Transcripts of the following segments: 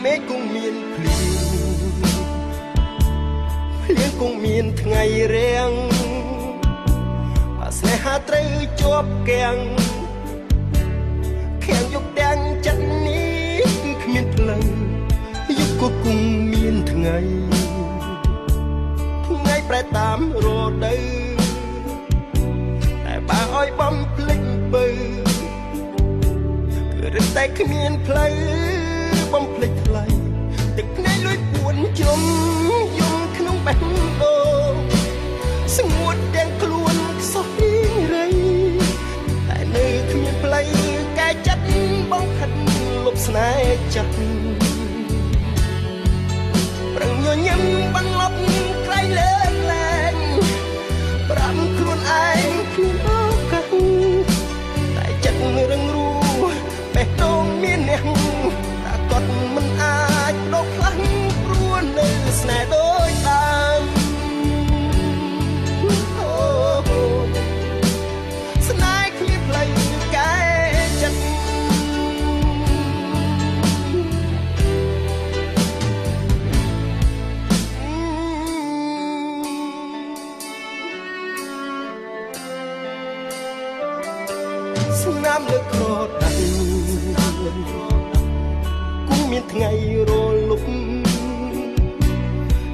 មេឃគង់មានភ្លៀងគង់មានថ្ងៃរាំងបើស្នេហាត្រូវជាប់គាំងខាំងយកទាំងចិត្តនេះគឺគ្មានផ្លូវយកក៏គង់មានថ្ងៃប្រែតាមរដូវតែបើឲ្យបំភ្លេចបើគឺរឹតតែគ្មានផ្លូវបំភ្លេចថ្លៃទឹកភ្នែកលួចពួនជ្រុំយំក្នុងបេះដូងស្ងួតទាំងខ្លួនខ្សោះរីងរៃតែនៅគ្មានផ្លូវកែចិត្តបងខិតលុបស្នេហ៍ចាស់ប្រឹងញញឹមបន្លប់ក្រៃលើកលែងប្រាំខ្លួនឯងគ្មានឱកាសតែចិត្តរឹងរូបេះដូងមានអ្នកតែគាត់មិនអាចដកផ្លាស់ព្រោះនៅស្នេហ៍ដូចដើមស្នេហ៍គ្មានផ្លូវកែចិត្តស្នាមលើខោដៃគង់មានថ្ងៃរលប់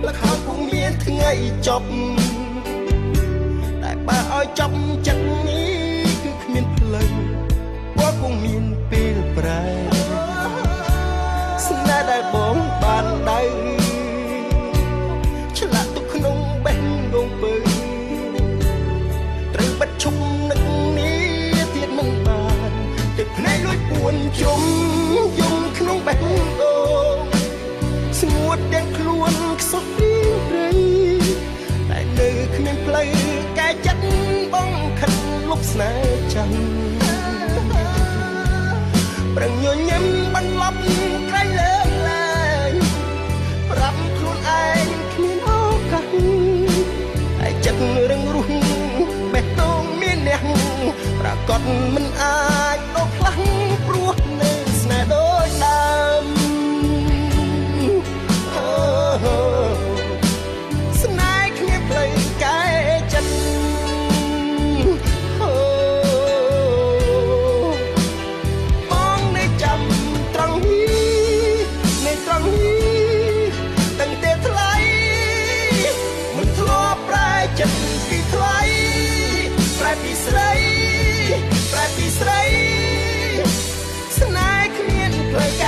លខោគង់មានថ្ងៃចប់តែបើឲ្យចប់ចិត្តនេះគឺគ្មានផ្លូវព្រោះគង់មានពេលប្រែស្នេហ៍ដែលបងបានដៅឆ្លាក់ទុកក្នុងបេះដូងពើត្រូវបិទឈប់នឹកនេះទៀតមិនបានទឹកភ្នែកលួចពួនជុំយំក្នុងបេះដូងស្ងួតទាំងខ្លួនខ្សោះរីងរៃតែនៅគ្មានផ្លូវកែចិត្តបងខិតលុបស្នេហ៍ចាំប្រឹងញញឹមបន្លប់ក្រៃលើកលែងប្រាប់ខ្លួនឯងគ្មានឱកាសតែចិត្តរឹងរូសបេះដូងមានអ្នកប្រកបមិនអាចដកផ្លាស់ព្រោះនៅស្នេហ៍ដូចដើមស្នេហ៍គ្មានផ្លូវកែចិត្តបងនៅចាំត្រង់នេះនៅត្រង់នេះតាំងតែថ្លៃមិនធ្លាប់ប្រែចិត្តពីថ្លៃប្រែពីស្រីប្រែពីស្រីស្នេហ៍គ្មានផ្លូវកែ